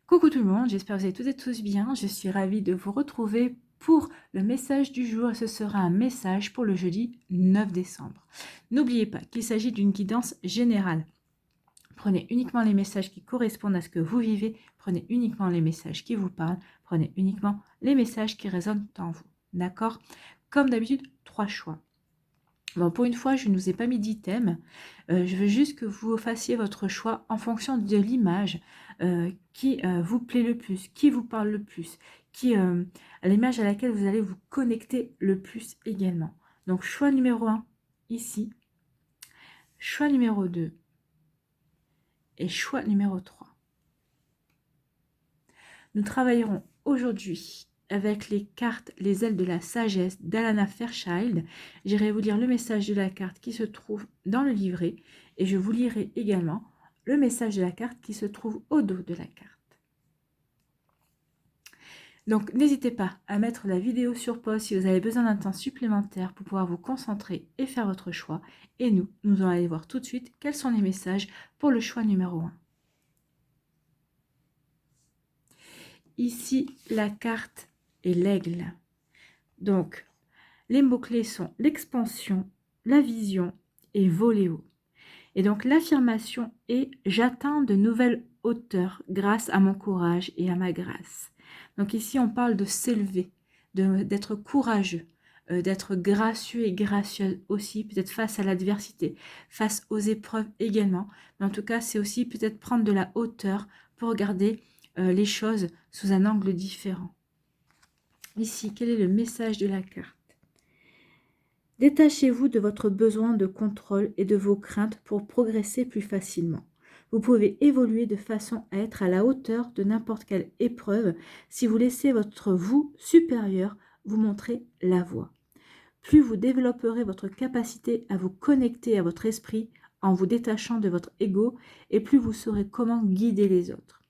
Coucou tout le monde, j'espère que vous allez toutes et tous bien. Je suis ravie de vous retrouver pour le message du jour et ce sera un message pour le jeudi 9 décembre. N'oubliez pas qu'il s'agit d'une guidance générale. Prenez uniquement les messages qui correspondent à ce que vous vivez, prenez uniquement les messages qui vous parlent, prenez uniquement les messages qui résonnent en vous. D'accord? Comme d'habitude, 3 choix. Bon, pour une fois, je ne vous ai pas mis d'items. Je veux juste que vous fassiez votre choix en fonction de l'image qui vous plaît le plus, qui vous parle le plus, l'image à laquelle vous allez vous connecter le plus également. Donc, choix numéro 1, ici. Choix numéro 2 et choix numéro 3. Nous travaillerons aujourd'hui avec les cartes Les ailes de la sagesse d'Alana Fairchild. J'irai vous lire le message de la carte qui se trouve dans le livret et je vous lirai également le message de la carte qui se trouve au dos de la carte. Donc n'hésitez pas à mettre la vidéo sur pause si vous avez besoin d'un temps supplémentaire pour pouvoir vous concentrer et faire votre choix. Et nous allons aller voir tout de suite quels sont les messages pour le choix numéro 1. Ici, la carte est l'aigle. Donc, les mots-clés sont l'expansion, la vision et voler haut. Et donc, l'affirmation est « J'atteins de nouvelles hauteurs grâce à mon courage et à ma grâce ». Donc ici, on parle de s'élever, d'être courageux, d'être gracieux et gracieuse aussi, peut-être face à l'adversité, face aux épreuves également. Mais en tout cas, c'est aussi peut-être prendre de la hauteur pour regarder les choses sous un angle différent. Ici, quel est le message de la carte? Détachez-vous de votre besoin de contrôle et de vos craintes pour progresser plus facilement. Vous pouvez évoluer de façon à être à la hauteur de n'importe quelle épreuve si vous laissez votre vous supérieur vous montrer la voie. Plus vous développerez votre capacité à vous connecter à votre esprit en vous détachant de votre ego et plus vous saurez comment guider les autres.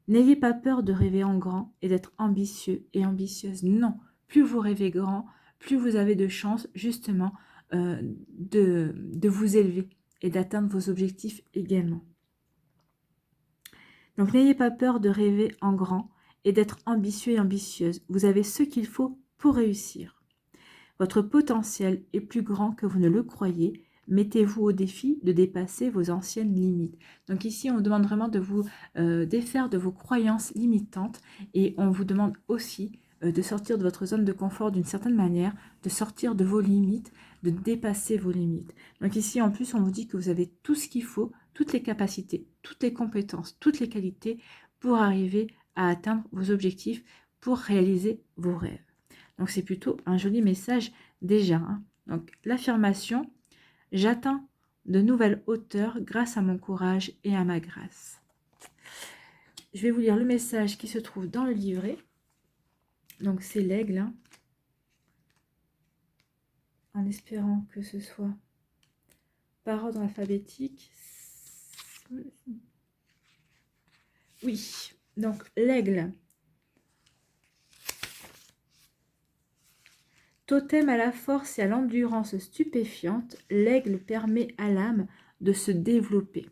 N'ayez pas peur de rêver en grand et d'être ambitieux et ambitieuse. Non, plus vous rêvez grand, plus vous avez de chances justement de vous élever et d'atteindre vos objectifs également. Donc n'ayez pas peur de rêver en grand et d'être ambitieux et ambitieuse. Vous avez ce qu'il faut pour réussir. Votre potentiel est plus grand que vous ne le croyez. Mettez-vous au défi de dépasser vos anciennes limites. Donc ici, on demande vraiment de vous défaire de vos croyances limitantes et on vous demande aussi de sortir de votre zone de confort d'une certaine manière, de sortir de vos limites, de dépasser vos limites. Donc ici, en plus, on vous dit que vous avez tout ce qu'il faut, toutes les capacités, toutes les compétences, toutes les qualités pour arriver à atteindre vos objectifs, pour réaliser vos rêves. Donc c'est plutôt un joli message déjà. Hein. Donc l'affirmation, j'atteins de nouvelles hauteurs grâce à mon courage et à ma grâce. Je vais vous lire le message qui se trouve dans le livret. Donc c'est l'aigle. Hein, en espérant que ce soit par ordre alphabétique. Oui, donc l'aigle. Totem à la force et à l'endurance stupéfiante, l'aigle permet à l'âme de se développer.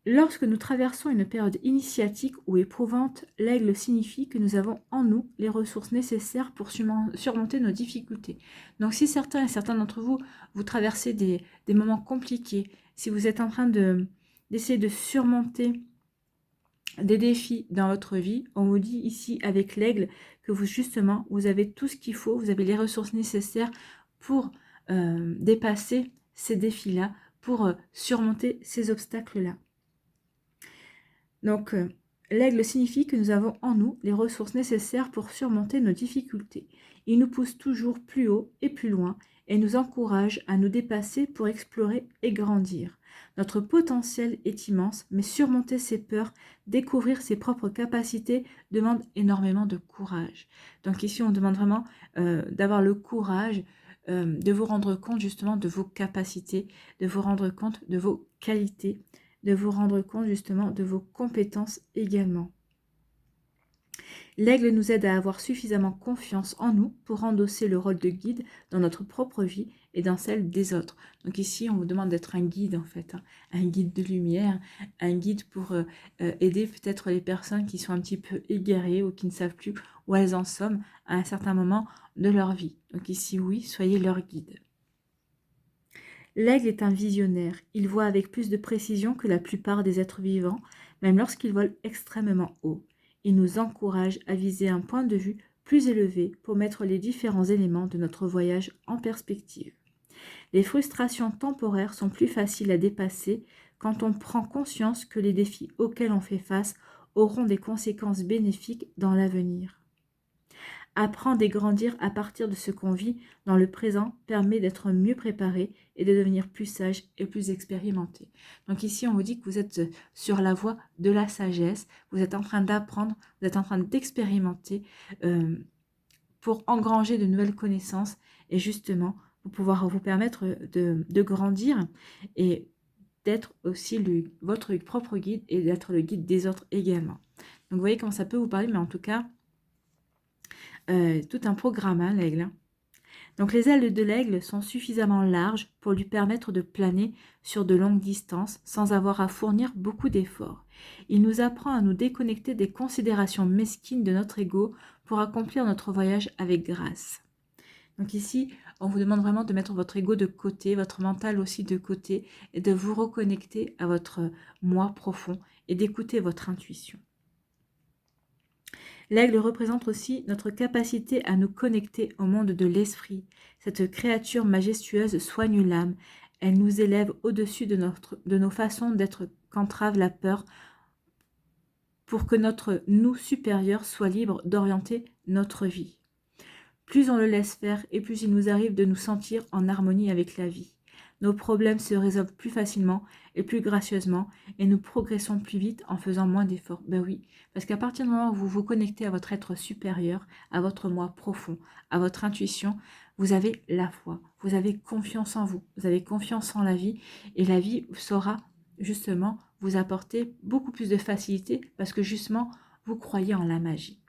Lorsque nous traversons une période initiatique ou éprouvante, l'aigle signifie que nous avons en nous les ressources nécessaires pour surmonter nos difficultés. Donc si certains et certains d'entre vous, vous traversez des moments compliqués, si vous êtes en train d'essayer de surmonter des défis dans votre vie, on vous dit ici avec l'aigle que vous justement, vous avez tout ce qu'il faut, vous avez les ressources nécessaires pour dépasser ces défis-là, pour surmonter ces obstacles-là. Donc, l'aigle signifie que nous avons en nous les ressources nécessaires pour surmonter nos difficultés. Il nous pousse toujours plus haut et plus loin et nous encourage à nous dépasser pour explorer et grandir. Notre potentiel est immense, mais surmonter ses peurs, découvrir ses propres capacités demande énormément de courage. Donc ici, on demande vraiment d'avoir le courage de vous rendre compte justement de vos capacités, de vous rendre compte de vos qualités, de vous rendre compte justement de vos compétences également. L'aigle nous aide à avoir suffisamment confiance en nous pour endosser le rôle de guide dans notre propre vie et dans celle des autres. Donc ici, on vous demande d'être un guide en fait, hein, un guide de lumière, un guide pour aider peut-être les personnes qui sont un petit peu égarées ou qui ne savent plus où elles en sont à un certain moment de leur vie. Donc ici, oui, soyez leur guide. L'aigle est un visionnaire. Il voit avec plus de précision que la plupart des êtres vivants, même lorsqu'il vole extrêmement haut. Il nous encourage à viser un point de vue plus élevé pour mettre les différents éléments de notre voyage en perspective. Les frustrations temporaires sont plus faciles à dépasser quand on prend conscience que les défis auxquels on fait face auront des conséquences bénéfiques dans l'avenir. Apprendre et grandir à partir de ce qu'on vit dans le présent permet d'être mieux préparé et de devenir plus sage et plus expérimenté. Donc ici, on vous dit que vous êtes sur la voie de la sagesse, vous êtes en train d'apprendre, vous êtes en train d'expérimenter pour engranger de nouvelles connaissances et justement pour pouvoir vous permettre de grandir et d'être aussi votre propre guide et d'être le guide des autres également. Donc vous voyez comment ça peut vous parler, mais en tout cas, tout un programme, hein, l'aigle. Hein. Donc les ailes de l'aigle sont suffisamment larges pour lui permettre de planer sur de longues distances sans avoir à fournir beaucoup d'efforts. Il nous apprend à nous déconnecter des considérations mesquines de notre ego pour accomplir notre voyage avec grâce. Donc ici, on vous demande vraiment de mettre votre ego de côté, votre mental aussi de côté, et de vous reconnecter à votre moi profond et d'écouter votre intuition. L'aigle représente aussi notre capacité à nous connecter au monde de l'esprit. Cette créature majestueuse soigne l'âme. Elle nous élève au-dessus de nos façons d'être qu'entrave la peur pour que notre nous supérieur soit libre d'orienter notre vie. Plus on le laisse faire et plus il nous arrive de nous sentir en harmonie avec la vie. Nos problèmes se résolvent plus facilement et plus gracieusement et nous progressons plus vite en faisant moins d'efforts. Ben oui, parce qu'à partir du moment où vous vous connectez à votre être supérieur, à votre moi profond, à votre intuition, vous avez la foi, vous avez confiance en vous, vous avez confiance en la vie et la vie saura justement vous apporter beaucoup plus de facilité parce que justement vous croyez en la magie.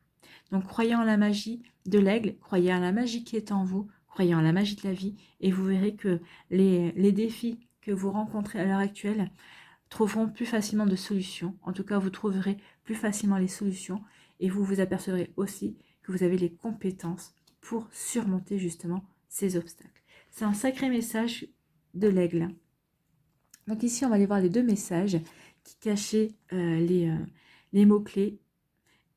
Donc croyez en la magie de l'aigle, croyez en la magie qui est en vous, croyez en la magie de la vie et vous verrez que les défis que vous rencontrez à l'heure actuelle trouveront plus facilement de solutions. En tout cas, vous trouverez plus facilement les solutions et vous vous apercevrez aussi que vous avez les compétences pour surmonter justement ces obstacles. C'est un sacré message de l'aigle. Donc ici, on va aller voir les deux messages qui cachaient les mots-clés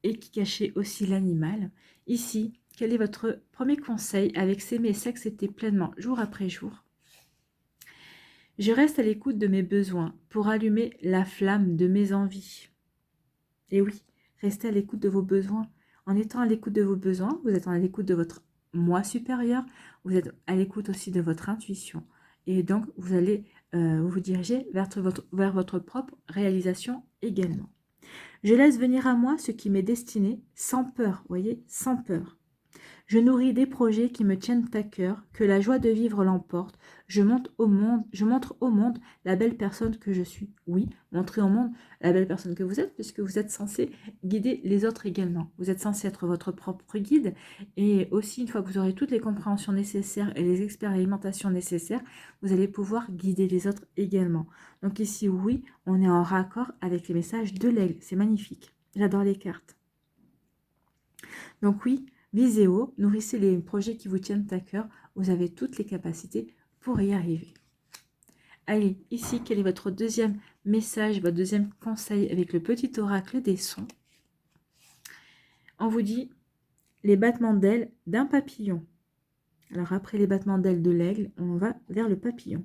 et qui cachait aussi l'animal. Ici, quel est votre premier conseil avec s'aimer et s'accepter pleinement jour après jour? Je reste à l'écoute de mes besoins pour allumer la flamme de mes envies. Et oui, restez à l'écoute de vos besoins. En étant à l'écoute de vos besoins, vous êtes à l'écoute de votre moi supérieur, vous êtes à l'écoute aussi de votre intuition. Et donc, vous allez vous diriger vers votre propre réalisation également. Je laisse venir à moi ce qui m'est destiné sans peur, voyez, sans peur. Je nourris des projets qui me tiennent à cœur, que la joie de vivre l'emporte. Je montre au monde la belle personne que je suis. Oui, montrez au monde la belle personne que vous êtes, puisque vous êtes censé guider les autres également. Vous êtes censé être votre propre guide, et aussi, une fois que vous aurez toutes les compréhensions nécessaires et les expérimentations nécessaires, vous allez pouvoir guider les autres également. Donc ici, oui, on est en raccord avec les messages de l'aigle. C'est magnifique. J'adore les cartes. Donc oui, visez haut, nourrissez les projets qui vous tiennent à cœur. Vous avez toutes les capacités pour y arriver. Allez, ici, quel est votre deuxième message, votre deuxième conseil avec le petit oracle des sons? On vous dit les battements d'ailes d'un papillon. Alors après les battements d'ailes de l'aigle, on va vers le papillon.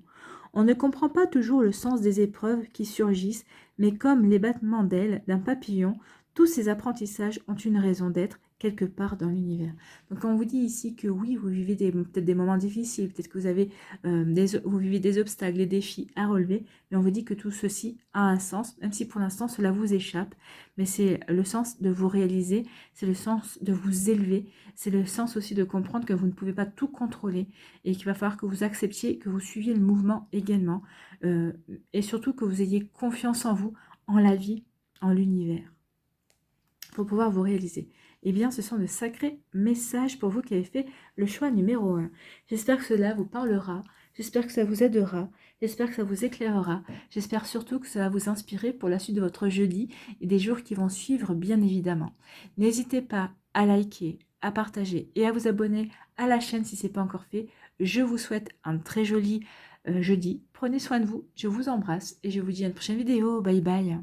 On ne comprend pas toujours le sens des épreuves qui surgissent, mais comme les battements d'ailes d'un papillon, tous ces apprentissages ont une raison d'être quelque part dans l'univers. Donc on vous dit ici que oui, vous vivez peut-être des moments difficiles, peut-être que vous vivez des obstacles, des défis à relever, mais on vous dit que tout ceci a un sens, même si pour l'instant cela vous échappe, mais c'est le sens de vous réaliser, c'est le sens de vous élever, c'est le sens aussi de comprendre que vous ne pouvez pas tout contrôler et qu'il va falloir que vous acceptiez, que vous suiviez le mouvement également, et surtout que vous ayez confiance en vous, en la vie, en l'univers, pour pouvoir vous réaliser. Eh bien, ce sont de sacrés messages pour vous qui avez fait le choix numéro 1. J'espère que cela vous parlera, j'espère que ça vous aidera, j'espère que ça vous éclairera, j'espère surtout que ça va vous inspirer pour la suite de votre jeudi et des jours qui vont suivre, bien évidemment. N'hésitez pas à liker, à partager et à vous abonner à la chaîne si ce n'est pas encore fait. Je vous souhaite un très joli jeudi. Prenez soin de vous, je vous embrasse et je vous dis à une prochaine vidéo. Bye bye.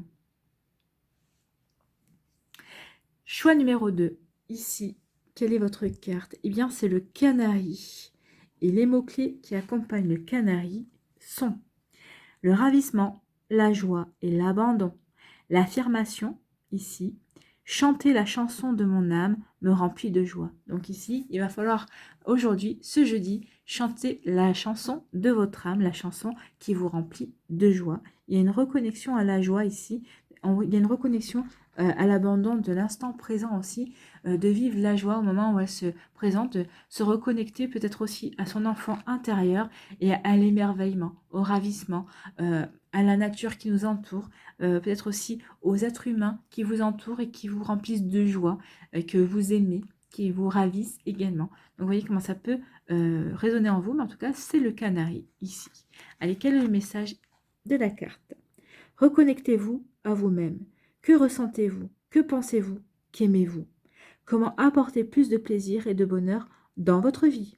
Choix numéro 2. Ici, quelle est votre carte? Eh bien, c'est le canari. Et les mots-clés qui accompagnent le canari sont le ravissement, la joie et l'abandon. L'affirmation, ici, chanter la chanson de mon âme me remplit de joie. Donc ici, il va falloir aujourd'hui, ce jeudi, chanter la chanson de votre âme, la chanson qui vous remplit de joie. Il y a une reconnexion à la joie ici, il y a une reconnexion à l'abandon de l'instant présent aussi, de vivre la joie au moment où elle se présente, de se reconnecter peut-être aussi à son enfant intérieur et à l'émerveillement, au ravissement, à la nature qui nous entoure, peut-être aussi aux êtres humains qui vous entourent et qui vous remplissent de joie, que vous aimez, qui vous ravissent également. Donc vous voyez comment ça peut résonner en vous, mais en tout cas c'est le canari ici. Allez, quel est le message de la carte? Reconnectez-vous à vous-même. Que ressentez-vous? Que pensez-vous? Qu'aimez-vous? Comment apporter plus de plaisir et de bonheur dans votre vie?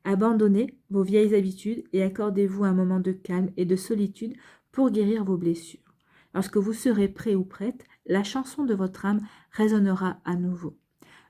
Abandonnez vos vieilles habitudes et accordez-vous un moment de calme et de solitude pour guérir vos blessures. Lorsque vous serez prêt ou prête, la chanson de votre âme résonnera à nouveau.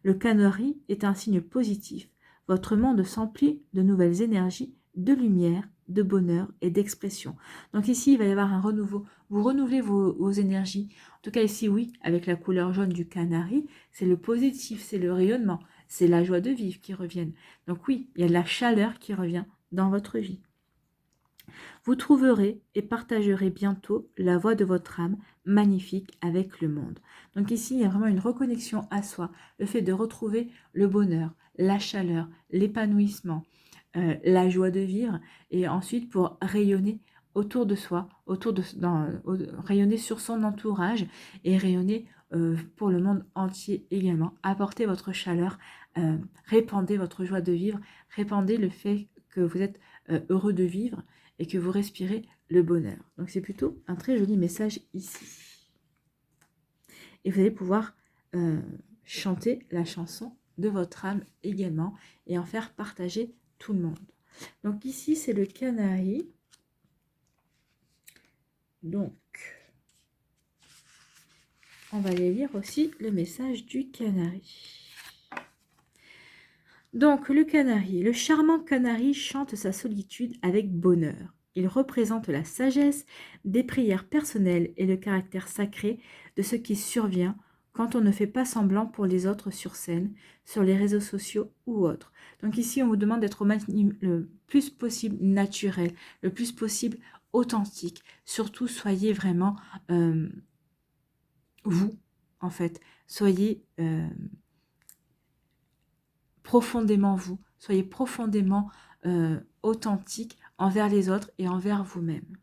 Le canari est un signe positif. Votre monde s'emplit de nouvelles énergies, de lumière, de bonheur et d'expression. Donc ici, il va y avoir un renouveau. Vous renouvelez vos énergies. En tout cas ici, oui, avec la couleur jaune du canari, c'est le positif, c'est le rayonnement, c'est la joie de vivre qui revient. Donc oui, il y a de la chaleur qui revient dans votre vie. Vous trouverez et partagerez bientôt la voix de votre âme magnifique avec le monde. Donc ici, il y a vraiment une reconnexion à soi, le fait de retrouver le bonheur, la chaleur, l'épanouissement, la joie de vivre, et ensuite pour rayonner autour de soi, rayonner sur son entourage et rayonner pour le monde entier également. Apportez votre chaleur, répandez votre joie de vivre, répandez le fait que vous êtes heureux de vivre et que vous respirez le bonheur. Donc c'est plutôt un très joli message ici. Et vous allez pouvoir chanter la chanson de votre âme également et en faire partager tout le monde. Donc ici c'est le canari. Donc on va aller lire aussi le message du canari. Donc le canari, le charmant canari chante sa solitude avec bonheur. Il représente la sagesse des prières personnelles et le caractère sacré de ce qui survient quand on ne fait pas semblant pour les autres sur scène, sur les réseaux sociaux ou autres. Donc ici, on vous demande d'être le plus possible naturel, le plus possible authentique. Surtout, soyez vraiment vous, en fait. Soyez profondément vous. Soyez profondément authentique envers les autres et envers vous-même.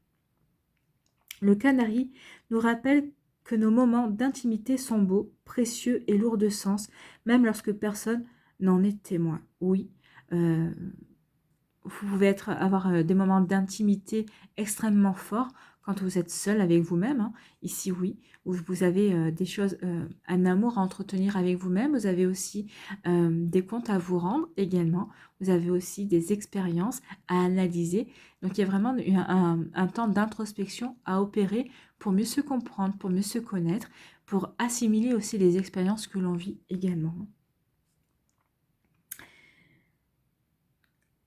Le canari nous rappelle que nos moments d'intimité sont beaux, précieux et lourds de sens, même lorsque personne n'en est témoin. Oui, vous pouvez avoir des moments d'intimité extrêmement forts quand vous êtes seul avec vous-même. Hein. Ici, oui, vous avez des choses, un amour à entretenir avec vous-même. Vous avez aussi des comptes à vous rendre également. Vous avez aussi des expériences à analyser. Donc, il y a vraiment un temps d'introspection à opérer pour mieux se comprendre, pour mieux se connaître, pour assimiler aussi les expériences que l'on vit également.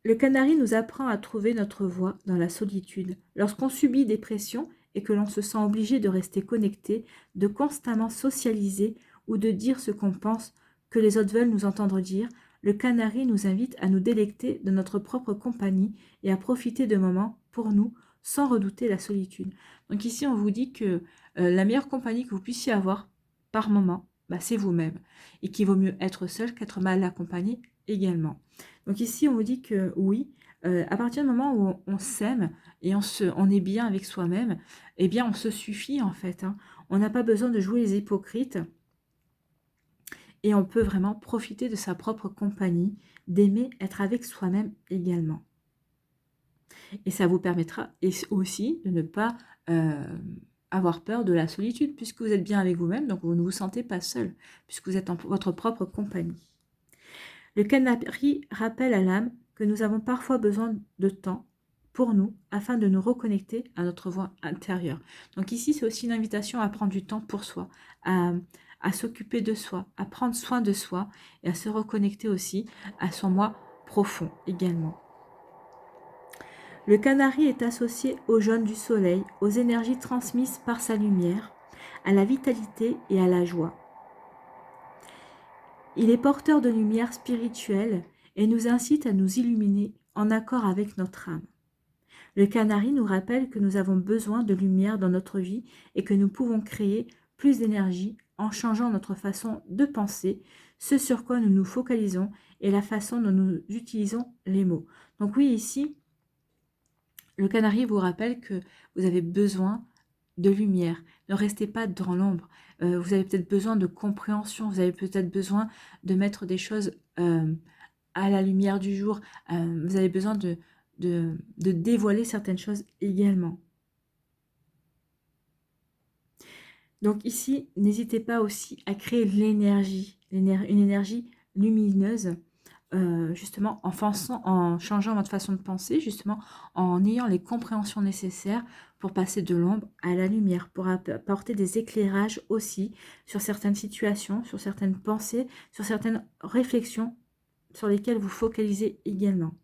Le canari nous apprend à trouver notre voie dans la solitude. Lorsqu'on subit des pressions et que l'on se sent obligé de rester connecté, de constamment socialiser ou de dire ce qu'on pense que les autres veulent nous entendre dire, le canari nous invite à nous délecter de notre propre compagnie et à profiter de moments pour nous sans redouter la solitude. Donc ici, on vous dit que la meilleure compagnie que vous puissiez avoir par moment, c'est vous-même. Et qu'il vaut mieux être seul qu'être mal accompagné également. Donc ici, on vous dit que oui, à partir du moment où on s'aime et on est bien avec soi-même, eh bien, on se suffit en fait. Hein. On n'a pas besoin de jouer les hypocrites Et on peut vraiment profiter de sa propre compagnie, d'aimer être avec soi-même également. Et ça vous permettra aussi de ne pas avoir peur de la solitude, puisque vous êtes bien avec vous-même, donc vous ne vous sentez pas seul, puisque vous êtes en votre propre compagnie. Le canari rappelle à l'âme que nous avons parfois besoin de temps pour nous, afin de nous reconnecter à notre voix intérieure. Donc ici, c'est aussi une invitation à prendre du temps pour soi, à s'occuper de soi, à prendre soin de soi, et à se reconnecter aussi à son moi profond également. Le canari est associé aux jaune du soleil, aux énergies transmises par sa lumière, à la vitalité et à la joie. Il est porteur de lumière spirituelle et nous incite à nous illuminer en accord avec notre âme. Le canari nous rappelle que nous avons besoin de lumière dans notre vie et que nous pouvons créer plus d'énergie en changeant notre façon de penser, ce sur quoi nous nous focalisons et la façon dont nous utilisons les mots. Donc oui, ici, le canari vous rappelle que vous avez besoin de lumière. Ne restez pas dans l'ombre. Vous avez peut-être besoin de compréhension. Vous avez peut-être besoin de mettre des choses à la lumière du jour. Vous avez besoin de dévoiler certaines choses également. Donc ici, n'hésitez pas aussi à créer l'énergie, une énergie lumineuse, justement en changeant votre façon de penser, justement en ayant les compréhensions nécessaires pour passer de l'ombre à la lumière, pour apporter des éclairages aussi sur certaines situations, sur certaines pensées, sur certaines réflexions sur lesquelles vous focalisez également.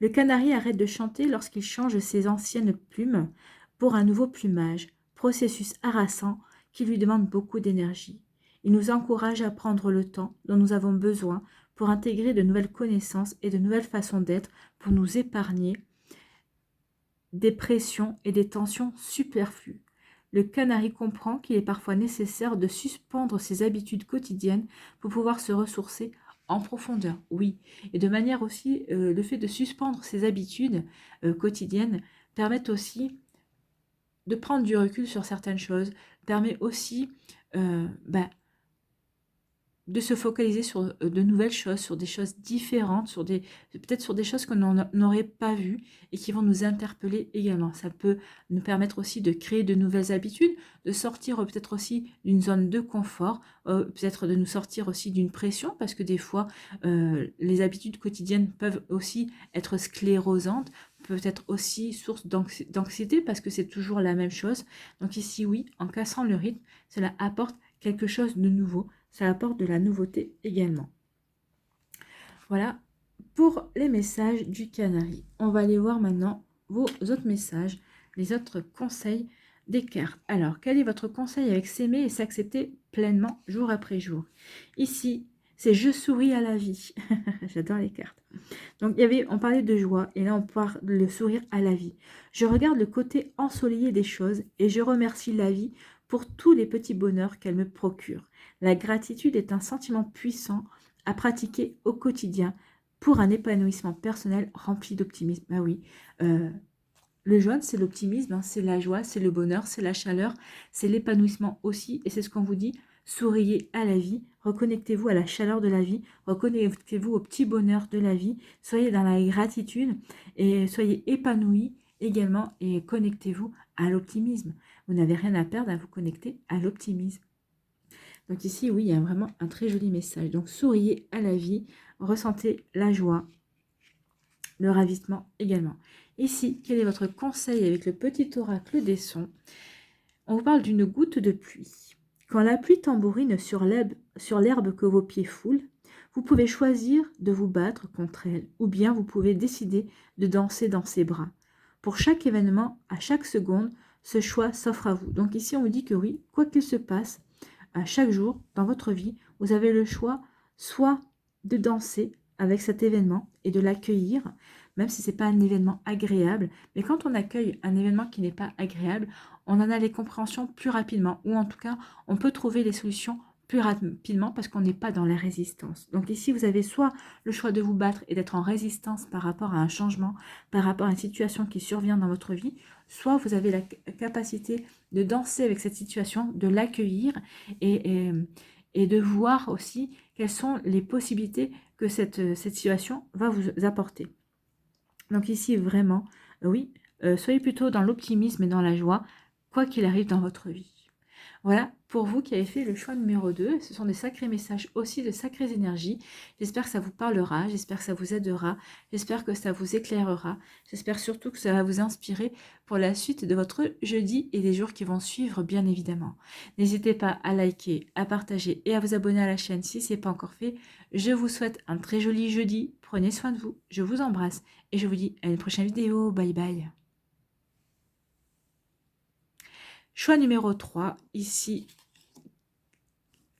Le canari arrête de chanter lorsqu'il change ses anciennes plumes pour un nouveau plumage, processus harassant qui lui demande beaucoup d'énergie. Il nous encourage à prendre le temps dont nous avons besoin pour intégrer de nouvelles connaissances et de nouvelles façons d'être pour nous épargner des pressions et des tensions superflues. Le canari comprend qu'il est parfois nécessaire de suspendre ses habitudes quotidiennes pour pouvoir se ressourcer en profondeur, oui. Et de manière aussi, le fait de suspendre ses habitudes quotidiennes permet aussi de prendre du recul sur certaines choses, permet aussi de se focaliser sur de nouvelles choses, sur des choses différentes, peut-être sur des choses qu'on n'aurait pas vues et qui vont nous interpeller également. Ça peut nous permettre aussi de créer de nouvelles habitudes, de sortir peut-être aussi d'une zone de confort, peut-être de nous sortir aussi d'une pression, parce que des fois, les habitudes quotidiennes peuvent aussi être sclérosantes, peut-être aussi source d'anxiété, parce que c'est toujours la même chose. Donc ici, oui, en cassant le rythme, cela apporte quelque chose de nouveau, ça apporte de la nouveauté également. Voilà pour les messages du canari. On va aller voir maintenant vos autres messages, les autres conseils des cartes. Alors, quel est votre conseil avec s'aimer et s'accepter pleinement jour après jour? Ici, c'est je souris à la vie. J'adore les cartes. Donc, on parlait de joie et là, on parle de le sourire à la vie. Je regarde le côté ensoleillé des choses et je remercie la vie pour tous les petits bonheurs qu'elle me procure. La gratitude est un sentiment puissant à pratiquer au quotidien pour un épanouissement personnel rempli d'optimisme. Ah oui, le jaune, c'est l'optimisme, hein, c'est la joie, c'est le bonheur, c'est la chaleur, c'est l'épanouissement aussi. Et c'est ce qu'on vous dit, souriez à la vie, reconnectez-vous à la chaleur de la vie, reconnectez-vous au petit bonheur de la vie, soyez dans la gratitude et soyez épanouis également et connectez-vous à l'optimisme. Vous n'avez rien à perdre à vous connecter à l'optimisme. Donc ici, oui, il y a vraiment un très joli message. Donc souriez à la vie, ressentez la joie, le ravissement également. Ici, quel est votre conseil avec le petit oracle des sons? On vous parle d'une goutte de pluie. Quand la pluie tambourine sur l'herbe que vos pieds foulent, vous pouvez choisir de vous battre contre elle, ou bien vous pouvez décider de danser dans ses bras. Pour chaque événement, à chaque seconde, ce choix s'offre à vous. Donc ici, on vous dit que oui, quoi qu'il se passe, à chaque jour dans votre vie, vous avez le choix soit de danser avec cet événement et de l'accueillir, même si ce n'est pas un événement agréable. Mais quand on accueille un événement qui n'est pas agréable, on en a les compréhensions plus rapidement, ou en tout cas, on peut trouver les solutions plus rapidement parce qu'on n'est pas dans la résistance. Donc ici, vous avez soit le choix de vous battre et d'être en résistance par rapport à un changement, par rapport à une situation qui survient dans votre vie, soit vous avez la capacité de danser avec cette situation, de l'accueillir et de voir aussi quelles sont les possibilités que cette situation va vous apporter. Donc ici, vraiment, oui, soyez plutôt dans l'optimisme et dans la joie, quoi qu'il arrive dans votre vie. Voilà, pour vous qui avez fait le choix numéro 2, ce sont des sacrés messages aussi, de sacrées énergies. J'espère que ça vous parlera, j'espère que ça vous aidera, j'espère que ça vous éclairera, j'espère surtout que ça va vous inspirer pour la suite de votre jeudi et des jours qui vont suivre, bien évidemment. N'hésitez pas à liker, à partager et à vous abonner à la chaîne si ce n'est pas encore fait. Je vous souhaite un très joli jeudi, prenez soin de vous, je vous embrasse et je vous dis à une prochaine vidéo, bye bye. Choix numéro 3, ici,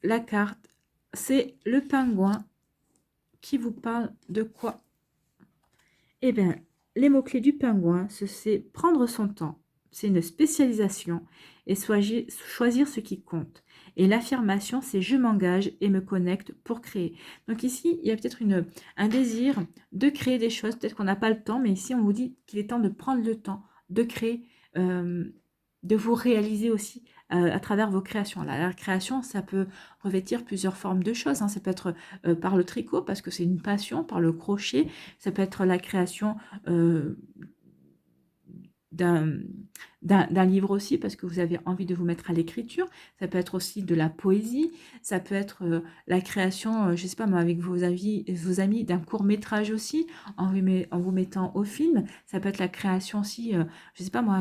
la carte, c'est le pingouin qui vous parle de quoi? Eh bien, les mots-clés du pingouin, c'est prendre son temps, c'est une spécialisation et choisir ce qui compte. Et l'affirmation, c'est je m'engage et me connecte pour créer. Donc ici, il y a peut-être un désir de créer des choses, peut-être qu'on n'a pas le temps, mais ici, on vous dit qu'il est temps de prendre le temps de créer, de vous réaliser aussi à travers vos créations. La création, ça peut revêtir plusieurs formes de choses. Ça peut être par le tricot, parce que c'est une passion, par le crochet. Ça peut être la création d'un livre aussi, parce que vous avez envie de vous mettre à l'écriture. Ça peut être aussi de la poésie. Ça peut être la création, je ne sais pas moi, avec vos amis d'un court-métrage aussi, en vous mettant au film. Ça peut être la création aussi, je ne sais pas moi,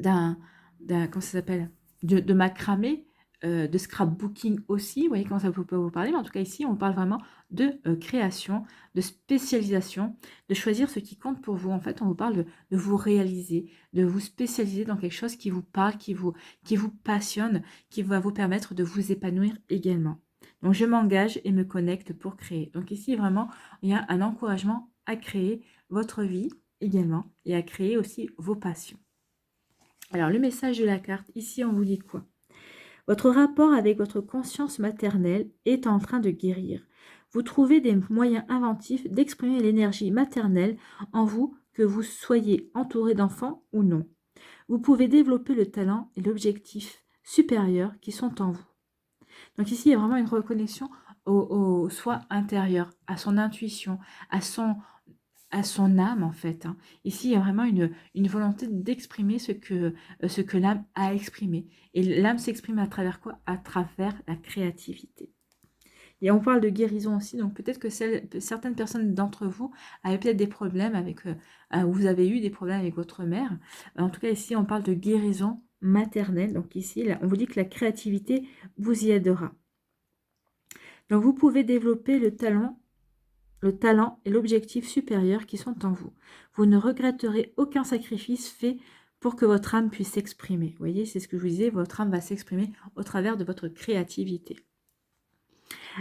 comment ça s'appelle, de macramé, de scrapbooking aussi. Vous voyez comment ça peut vous parler, mais en tout cas ici on parle vraiment de création, de spécialisation, de choisir ce qui compte pour vous. En fait, on vous parle de vous réaliser, de vous spécialiser dans quelque chose qui vous parle, qui vous passionne, qui va vous permettre de vous épanouir également. Donc je m'engage et me connecte pour créer. Donc ici vraiment il y a un encouragement à créer votre vie également et à créer aussi vos passions. Alors, le message de la carte, ici, on vous dit quoi? Votre rapport avec votre conscience maternelle est en train de guérir. Vous trouvez des moyens inventifs d'exprimer l'énergie maternelle en vous, que vous soyez entouré d'enfants ou non. Vous pouvez développer le talent et l'objectif supérieur qui sont en vous. Donc ici, il y a vraiment une reconnexion au soi intérieur, à son intuition, à son âme en fait. Ici, il y a vraiment une volonté d'exprimer ce que l'âme a exprimé. Et l'âme s'exprime à travers quoi? À travers la créativité. Et on parle de guérison aussi, donc peut-être que certaines personnes d'entre vous avaient peut-être des problèmes ou vous avez eu des problèmes avec votre mère. En tout cas, ici, on parle de guérison maternelle. Donc ici, là, on vous dit que la créativité vous y aidera. Donc vous pouvez développer le talent et l'objectif supérieur qui sont en vous. Vous ne regretterez aucun sacrifice fait pour que votre âme puisse s'exprimer. Vous voyez, c'est ce que je vous disais, votre âme va s'exprimer au travers de votre créativité.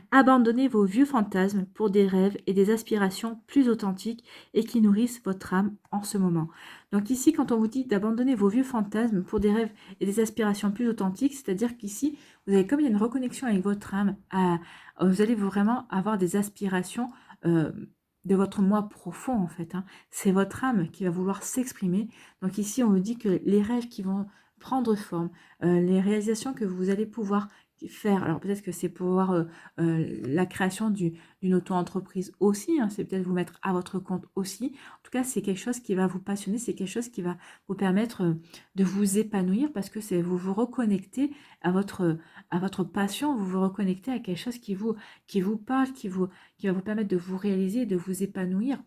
Abandonnez vos vieux fantasmes pour des rêves et des aspirations plus authentiques et qui nourrissent votre âme en ce moment. Donc ici, quand on vous dit d'abandonner vos vieux fantasmes pour des rêves et des aspirations plus authentiques, c'est-à-dire qu'ici, vous avez, comme il y a une reconnexion avec votre âme, vous allez vraiment avoir des aspirations de votre moi profond en fait. C'est votre âme qui va vouloir s'exprimer. Donc ici, on vous dit que les rêves qui vont prendre forme, les réalisations que vous allez pouvoir faire, alors peut-être que c'est pouvoir la création d'une auto-entreprise aussi, c'est peut-être vous mettre à votre compte aussi. En tout cas, c'est quelque chose qui va vous passionner, c'est quelque chose qui va vous permettre de vous épanouir parce que vous vous reconnectez à votre passion, vous vous reconnectez à quelque chose qui vous parle, qui va vous permettre de vous réaliser, de vous épanouir.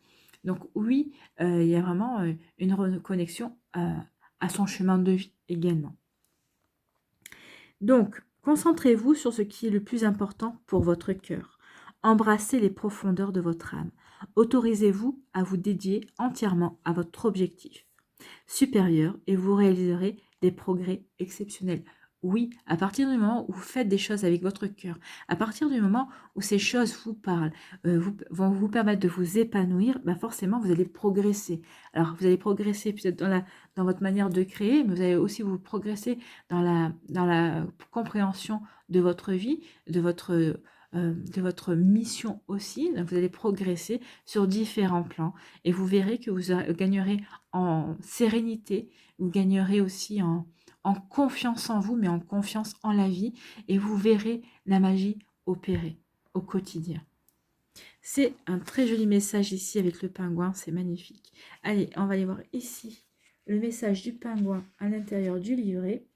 Donc oui, il y a vraiment une reconnexion à son chemin de vie également. Donc, concentrez-vous sur ce qui est le plus important pour votre cœur. Embrassez les profondeurs de votre âme. Autorisez-vous à vous dédier entièrement à votre objectif supérieur et vous réaliserez des progrès exceptionnels. Oui, à partir du moment où vous faites des choses avec votre cœur, à partir du moment où ces choses vous parlent, vont vous permettre de vous épanouir, forcément vous allez progresser. Alors vous allez progresser peut-être dans votre manière de créer, mais vous allez aussi vous progresser dans la compréhension de votre vie, de votre de votre mission aussi. Donc, vous allez progresser sur différents plans et vous verrez que vous gagnerez en sérénité, vous gagnerez aussi en confiance en vous, mais en confiance en la vie, et vous verrez la magie opérer au quotidien. C'est un très joli message ici avec le pingouin, c'est magnifique. Allez, on va aller voir ici le message du pingouin à l'intérieur du livret.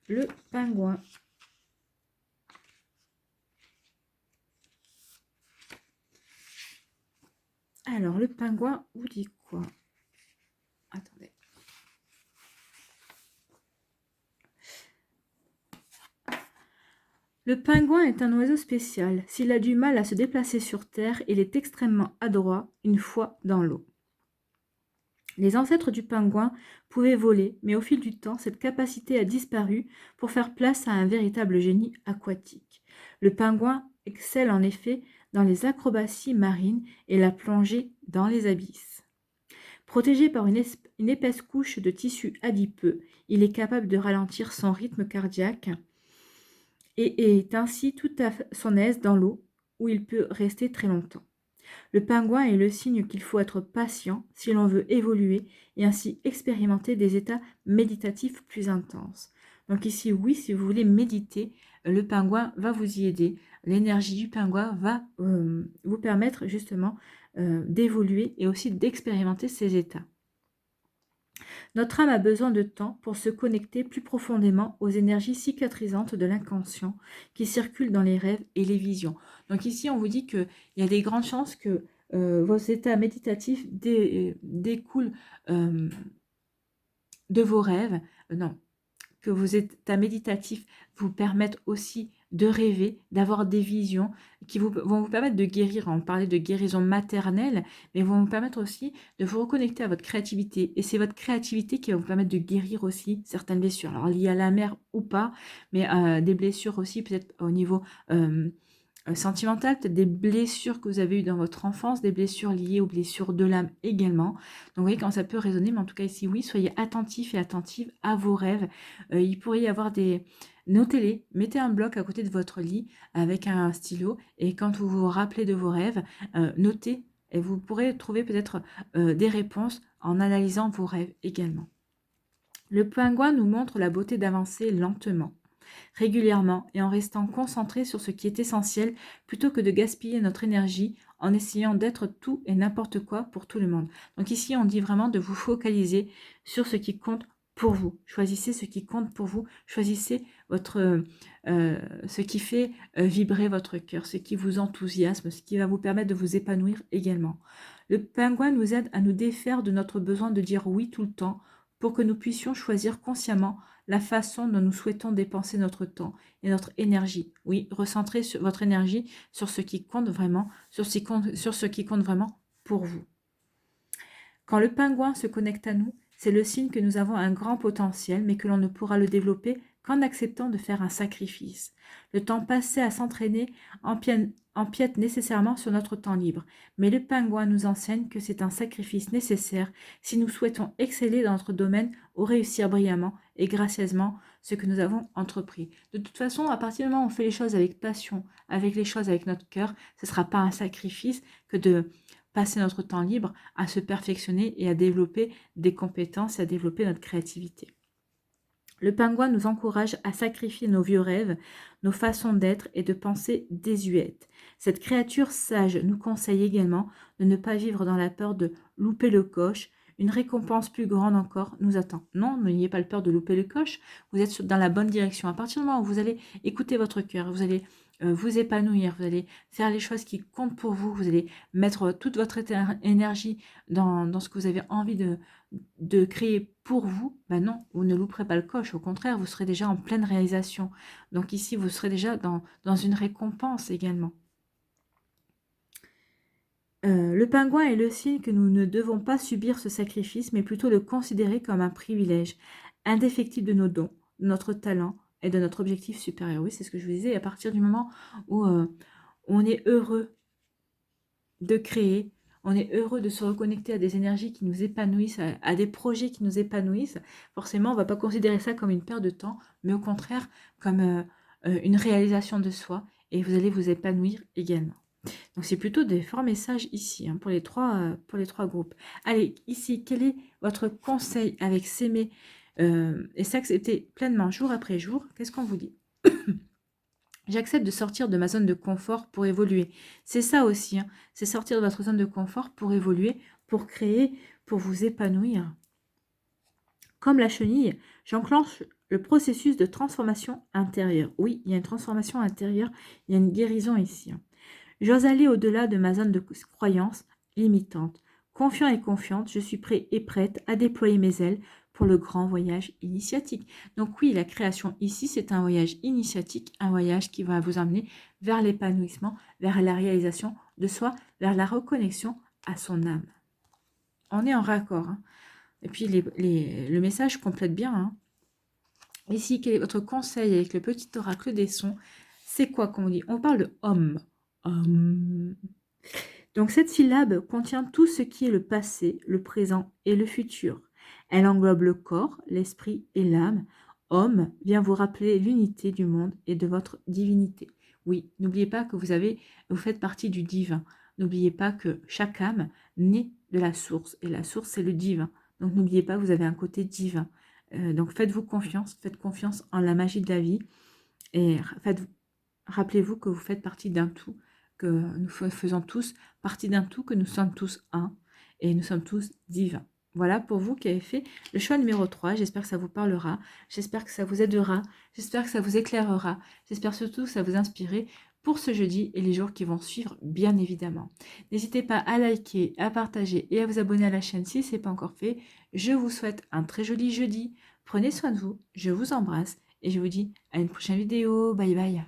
Le pingouin. Alors, le pingouin vous dit quoi? Attendez. Le pingouin est un oiseau spécial. S'il a du mal à se déplacer sur terre, il est extrêmement adroit une fois dans l'eau. Les ancêtres du pingouin pouvaient voler, mais au fil du temps, cette capacité a disparu pour faire place à un véritable génie aquatique. Le pingouin excelle en effet dans les acrobaties marines et la plongée dans les abysses. Protégé par une épaisse couche de tissu adipeux, il est capable de ralentir son rythme cardiaque et est ainsi tout à son aise dans l'eau où il peut rester très longtemps. Le pingouin est le signe qu'il faut être patient si l'on veut évoluer et ainsi expérimenter des états méditatifs plus intenses. Donc ici, oui, si vous voulez méditer, le pingouin va vous y aider. L'énergie du pingouin va vous permettre justement d'évoluer et aussi d'expérimenter ces états. Notre âme a besoin de temps pour se connecter plus profondément aux énergies cicatrisantes de l'inconscient qui circulent dans les rêves et les visions. Donc ici, on vous dit qu'il y a des grandes chances que vos états méditatifs découlent de vos rêves. Non, que vos états méditatifs vous permettent aussi de rêver, d'avoir des visions qui vont vous permettre de guérir. On parlait de guérison maternelle, mais vont vous permettre aussi de vous reconnecter à votre créativité. Et c'est votre créativité qui va vous permettre de guérir aussi certaines blessures. Alors liées à la mer ou pas, mais des blessures aussi peut-être au niveau sentimentales, peut-être des blessures que vous avez eues dans votre enfance, des blessures liées aux blessures de l'âme également. Donc vous voyez quand ça peut résonner, mais en tout cas ici oui, soyez attentifs et attentives à vos rêves. Il pourrait y avoir des... Notez-les, mettez un bloc à côté de votre lit avec un stylo et quand vous vous rappelez de vos rêves, notez et vous pourrez trouver peut-être des réponses en analysant vos rêves également. Le pingouin nous montre la beauté d'avancer lentement, régulièrement et en restant concentré sur ce qui est essentiel plutôt que de gaspiller notre énergie en essayant d'être tout et n'importe quoi pour tout le monde. Donc ici, on dit vraiment de vous focaliser sur ce qui compte pour vous. Choisissez ce qui compte pour vous. Choisissez ce qui fait vibrer votre cœur, ce qui vous enthousiasme, ce qui va vous permettre de vous épanouir également. Le pingouin nous aide à nous défaire de notre besoin de dire oui tout le temps pour que nous puissions choisir consciemment la façon dont nous souhaitons dépenser notre temps et notre énergie. Oui, recentrez votre énergie sur ce qui compte vraiment, sur ce qui compte vraiment pour vous. Quand le pingouin se connecte à nous, c'est le signe que nous avons un grand potentiel, mais que l'on ne pourra le développer qu'en acceptant de faire un sacrifice. Le temps passé à s'entraîner empiète nécessairement sur notre temps libre, mais le pingouin nous enseigne que c'est un sacrifice nécessaire si nous souhaitons exceller dans notre domaine ou réussir brillamment et gracieusement ce que nous avons entrepris. De toute façon, à partir du moment où on fait les choses avec passion, avec les choses avec notre cœur, ce ne sera pas un sacrifice que de passer notre temps libre à se perfectionner et à développer des compétences et à développer notre créativité. Le pingouin nous encourage à sacrifier nos vieux rêves, nos façons d'être et de penser désuètes. Cette créature sage nous conseille également de ne pas vivre dans la peur de louper le coche. Une récompense plus grande encore nous attend. Non, n'ayez pas peur de louper le coche, vous êtes dans la bonne direction. À partir du moment où vous allez écouter votre cœur, vous allez vous épanouir, vous allez faire les choses qui comptent pour vous, vous allez mettre toute votre énergie dans ce que vous avez envie de créer pour vous, ben non, vous ne louperez pas le coche, au contraire, vous serez déjà en pleine réalisation. Donc ici, vous serez déjà dans une récompense également. Le pingouin est le signe que nous ne devons pas subir ce sacrifice, mais plutôt le considérer comme un privilège, indéfectible de nos dons, de notre talent et de notre objectif supérieur. Oui, c'est ce que je vous disais, à partir du moment où on est heureux de créer, on est heureux de se reconnecter à des énergies qui nous épanouissent, à des projets qui nous épanouissent, forcément, on ne va pas considérer ça comme une perte de temps, mais au contraire, comme une réalisation de soi et vous allez vous épanouir également. Donc c'est plutôt des forts messages ici hein, pour les trois groupes. Allez, ici, quel est votre conseil avec s'aimer et s'accepter pleinement jour après jour? Qu'est-ce qu'on vous dit? J'accepte de sortir de ma zone de confort pour évoluer. C'est ça aussi, hein, c'est sortir de votre zone de confort pour évoluer, pour créer, pour vous épanouir. Comme la chenille, j'enclenche le processus de transformation intérieure. Oui, il y a une transformation intérieure, il y a une guérison ici. Hein. J'ose aller au-delà de ma zone de croyance limitante. Confiant et confiante, je suis prêt et prête à déployer mes ailes pour le grand voyage initiatique. Donc oui, la création ici, c'est un voyage initiatique, un voyage qui va vous emmener vers l'épanouissement, vers la réalisation de soi, vers la reconnexion à son âme. On est en raccord. Hein. Et puis le message complète bien. Hein. Ici, quel est votre conseil avec le petit oracle des sons? C'est quoi qu'on dit? On parle de homme. Donc cette syllabe contient tout ce qui est le passé, le présent et le futur. Elle englobe le corps, l'esprit et l'âme. Homme vient vous rappeler l'unité du monde et de votre divinité. Oui, n'oubliez pas que vous faites partie du divin. N'oubliez pas que chaque âme naît de la source et la source c'est le divin. Donc n'oubliez pas que vous avez un côté divin. Donc faites confiance en la magie de la vie et rappelez-vous que vous faites partie d'un tout, que nous faisons tous partie d'un tout, que nous sommes tous un et nous sommes tous divins. Voilà pour vous qui avez fait le choix numéro 3. J'espère que ça vous parlera, j'espère que ça vous aidera, j'espère que ça vous éclairera, j'espère surtout que ça vous inspirera pour ce jeudi et les jours qui vont suivre, bien évidemment. N'hésitez pas à liker, à partager et à vous abonner à la chaîne si ce n'est pas encore fait. Je vous souhaite un très joli jeudi. Prenez soin de vous, je vous embrasse et je vous dis à une prochaine vidéo. Bye bye.